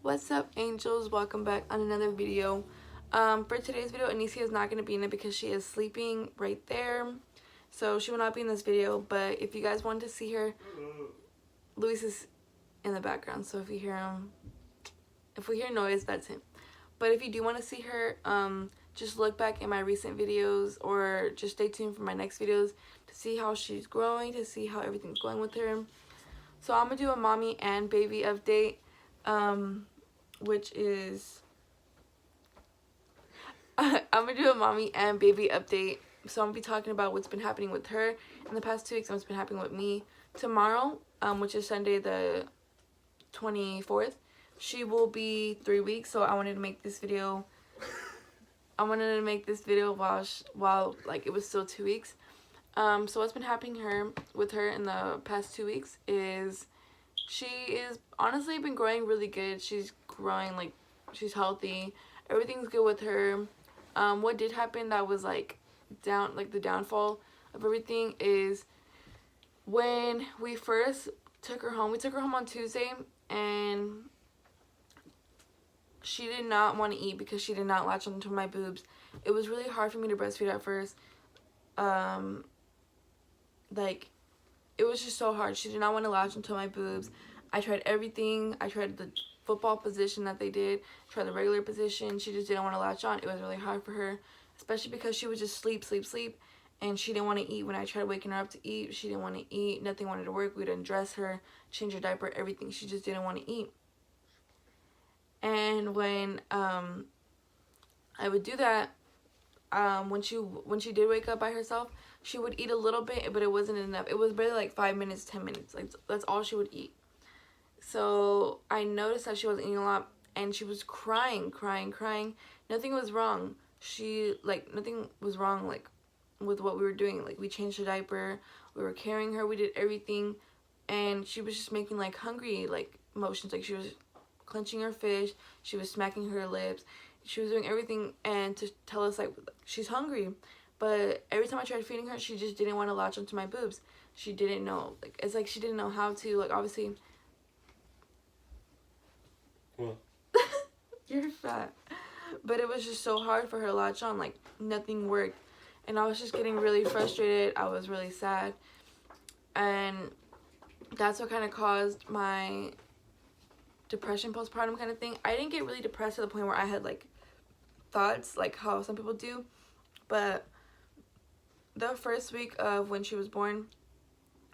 What's up, angels? Welcome back on another video. For today's video, Anicia is not going to be in it because she is sleeping right there, so she will not be in this video. But if you guys want to see her, Luis is in the background, so if you hear him, if we hear noise, that's him. But if you do want to see her, just look back in my recent videos, or just stay tuned for my next videos to see how she's growing, to see how everything's going with her. So I'm gonna do a mommy and baby update, which is I'm gonna do a mommy and baby update. So I'm gonna be talking about what's been happening with her in the past 2 weeks and what's been happening with me. Tomorrow, which is Sunday the 24th, she will be 3 weeks. So I wanted to make this video. While like it was still 2 weeks. So what's been happening with her in the past 2 weeks is she is honestly been growing really good. She's growing, like, she's healthy. Everything's good with her. What did happen that was the downfall of everything is when we first took her home. We took her home on Tuesday, and she did not want to eat because she did not latch onto my boobs. It was really hard for me to breastfeed at first. It was just so hard. She did not want to latch onto my boobs. I tried everything. I tried the football position that they did, tried the regular position. She just didn't want to latch on. It was really hard for her, especially because she would just sleep, and she didn't want to eat. When I tried waking her up to eat, she didn't want to eat. Nothing wanted to work. We'd undress her, change her diaper, everything. She just didn't want to eat. And when I would do that, when she did wake up by herself, she would eat a little bit, but it wasn't enough. It was barely like 5 minutes, 10 minutes. Like, that's all she would eat. So I noticed that she wasn't eating a lot, and she was crying. Nothing was wrong. Nothing was wrong, like, with what we were doing. Like, we changed her diaper, we were carrying her, we did everything, and she was just making, like, hungry, like, motions. Like, she was clenching her fist, she was smacking her lips, she was doing everything and to tell us, like, she's hungry. But every time I tried feeding her, she just didn't want to latch onto my boobs. She didn't know. Like, it's like she didn't know how to. Like, obviously. What? You're fat. But it was just so hard for her to latch on. Like, nothing worked. And I was just getting really frustrated. I was really sad. And that's what kind of caused my depression postpartum kind of thing. I didn't get really depressed to the point where I had, like, thoughts, like how some people do. But the first week of when she was born,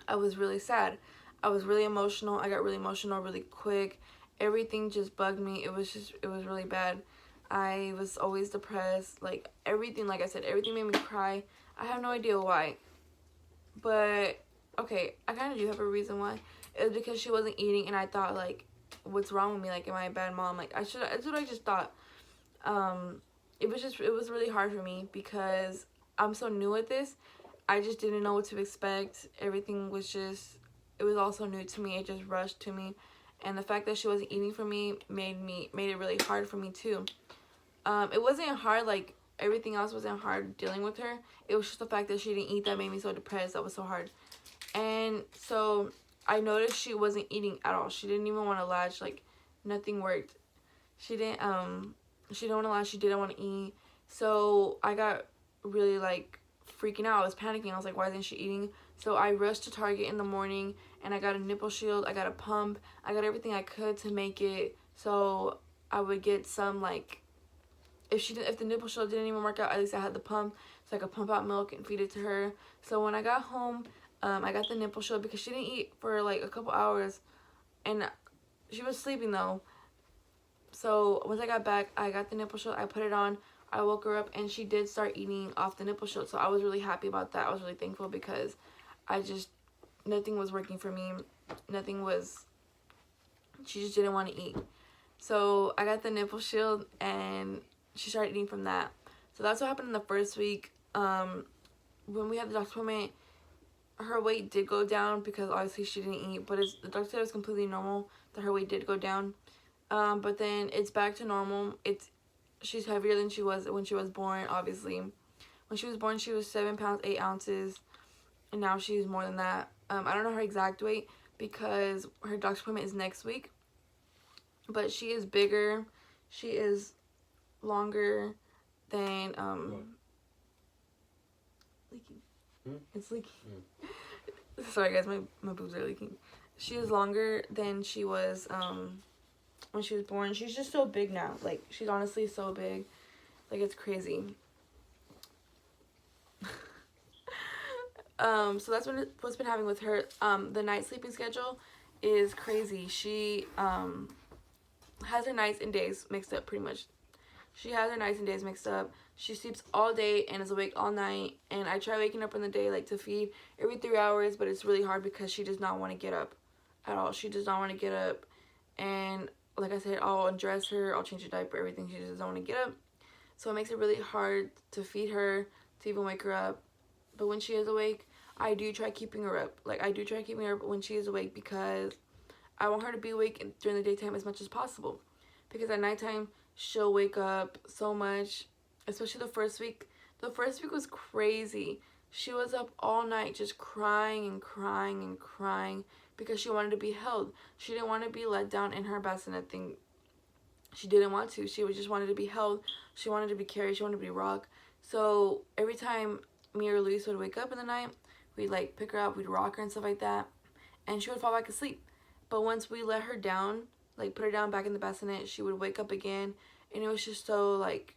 I was really sad. I was really emotional. I got really emotional really quick. Everything just bugged me. It was really bad. I was always depressed. Like, everything, like I said, everything made me cry. I have no idea why. But, okay, I kind of do have a reason why. It was because she wasn't eating, and I thought, like, what's wrong with me? Like, am I a bad mom? Like, that's what I just thought. It was really hard for me because I'm so new at this. I just didn't know what to expect. Everything was just, it was all so new to me. It just rushed to me. And the fact that she wasn't eating for me made it really hard for me too. It wasn't hard, like, everything else wasn't hard dealing with her. It was just the fact that she didn't eat that made me so depressed. That was so hard. And so I noticed she wasn't eating at all. She didn't even want to latch. Like, nothing worked. She didn't want to latch. She didn't want to eat. So I got really, like, freaking out. I was panicking. I was like, why isn't she eating? So I rushed to Target in the morning, and I got a nipple shield. I got a pump. I got everything I could to make it so I would get some, like, if the nipple shield didn't even work out, at least I had the pump, so I could pump out milk and feed it to her. So when I got home, I got the nipple shield because she didn't eat for like a couple hours, and she was sleeping though. So once I got back, I got the nipple shield, I put it on, I woke her up, and she did start eating off the nipple shield. So I was really happy about that. I was really thankful because nothing was working for me. She just didn't want to eat. So I got the nipple shield, and she started eating from that. So that's what happened in the first week. When we had the doctor's appointment, her weight did go down because obviously she didn't eat, but the doctor said it was completely normal that her weight did go down. But then it's back to normal. She's heavier than she was when she was born, obviously. When she was born, she was 7 pounds, 8 ounces, and now she's more than that. I don't know her exact weight because her doctor's appointment is next week. but she is bigger. She is longer than leaking. It's leaking. Sorry guys, my boobs are leaking. She is longer than she was when she was born. She's just so big now. Like, she's honestly so big. Like, it's crazy. So that's what's been happening with her. The night sleeping schedule is crazy. She has her nights and days mixed up pretty much. She has her nights and days mixed up. She sleeps all day and is awake all night. And I try waking up in the day, like, to feed every 3 hours, but it's really hard because she does not want to get up at all. She does not want to get up. And like I said, I'll undress her, I'll change her diaper, everything. She just doesn't want to get up. So it makes it really hard to feed her, to even wake her up. But when she is awake, I do try keeping her up. Like, I do try keeping her up when she is awake because I want her to be awake during the daytime as much as possible. Because at nighttime, she'll wake up so much, especially the first week. The first week was crazy. She was up all night just crying and crying and crying because she wanted to be held. She didn't want to be let down in her bassinet thing. She didn't want to. She just wanted to be held. She wanted to be carried. She wanted to be rocked. So every time me or Luis would wake up in the night, we'd like pick her up, we'd rock her and stuff like that, and she would fall back asleep. But once we let her down, like put her down back in the bassinet, she would wake up again, and it was just so like,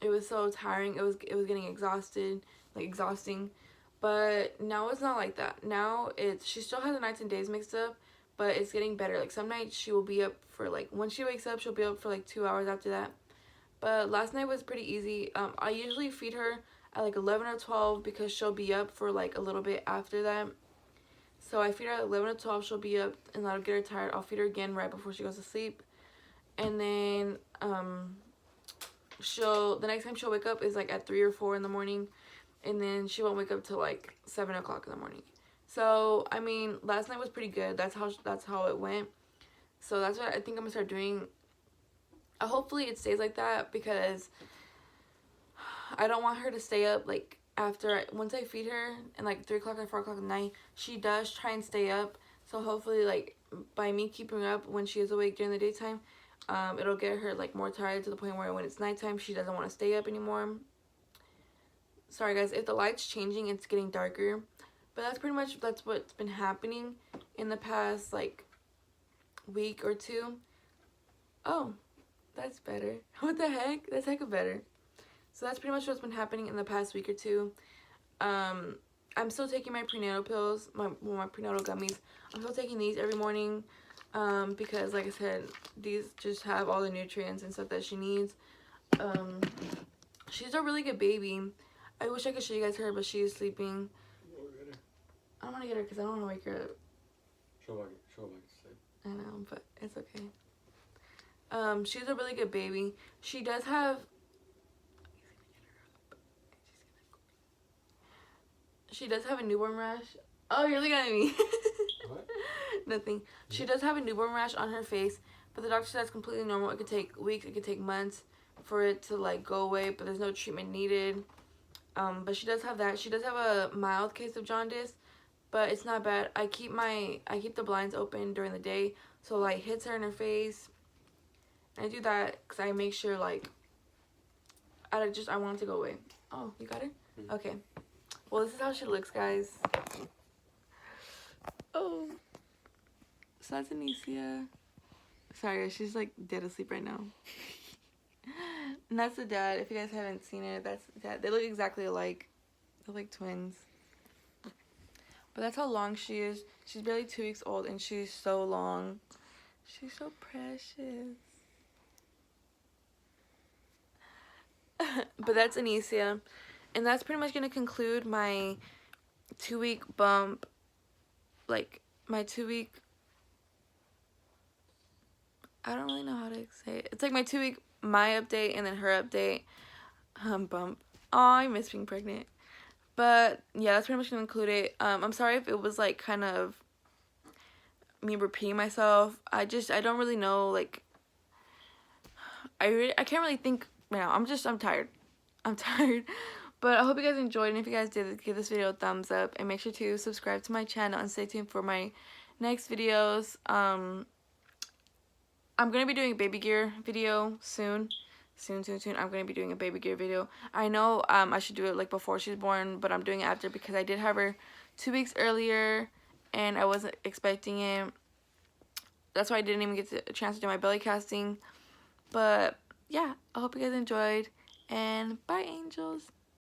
it was so tiring. It was getting exhausting. But now it's not like that. Now she still has the nights and days mixed up, but it's getting better. Like, some nights she will be up for like, when she wakes up, she'll be up for like 2 hours after that. But last night was pretty easy. I usually feed her at like 11 or 12 because she'll be up for like a little bit after that. So I feed her at 11 or 12, she'll be up, and that'll get her tired. I'll feed her again right before she goes to sleep. And then the next time she'll wake up is like at 3 or 4 in the morning, and then she won't wake up till like 7 o'clock in the morning. So I mean, last night was pretty good. That's how it went. So that's what I think I'm gonna start doing. Hopefully it stays like that, because I don't want her to stay up like once I feed her and like 3 o'clock or 4 o'clock at night. She does try and stay up, so hopefully like by me keeping her up when she is awake during the daytime, it'll get her like more tired to the point where when it's nighttime she doesn't want to stay up anymore. Sorry guys if the light's changing, it's getting darker, but that's what's been happening in the past like week or two. Oh, that's better. What the heck? That's heck of better. So that's pretty much what's been happening in the past week or two. I'm still taking my prenatal pills, my prenatal gummies. I'm still taking these every morning because, like I said, these just have all the nutrients and stuff that she needs. She's a really good baby. I wish I could show you guys her, but she is sleeping. I don't want to get her because I don't want to wake her up. Show her back. I know, but it's okay. She's a really good baby. She does have... She does have a newborn rash. Oh, you're looking at me. What? Nothing. She does have a newborn rash on her face, but the doctor said that's completely normal. It could take weeks, it could take months for it to like go away, but there's no treatment needed. But she does have that. She does have a mild case of jaundice, but it's not bad. I keep the blinds open during the day, so light hits her in her face. I do that because I make sure like I want it to go away. Oh, you got her? Okay. Well, this is how she looks, guys. Oh. So that's Anicia. Sorry, she's like dead asleep right now. And that's the dad. If you guys haven't seen it, that's the dad. They look exactly alike. They're like twins. But that's how long she is. She's barely 2 weeks old, and she's so long. She's so precious. But that's Anicia. And that's pretty much going to conclude my 2-week bump. Like, my 2-week... I don't really know how to say it. It's like my 2-week my update and then her update bump. Oh, I miss being pregnant. But, yeah, that's pretty much going to include it. I'm sorry if it was, like, kind of me repeating myself. I don't really know, like... I can't really think right now. I'm tired. I'm tired. But I hope you guys enjoyed, and if you guys did, give this video a thumbs up, and make sure to subscribe to my channel and stay tuned for my next videos. I'm going to be doing a baby gear video soon. Soon. I'm going to be doing a baby gear video. I know I should do it like before she's born, but I'm doing it after because I did have her 2 weeks earlier and I wasn't expecting it. That's why I didn't even get a chance to do my belly casting. But yeah, I hope you guys enjoyed, and bye, angels.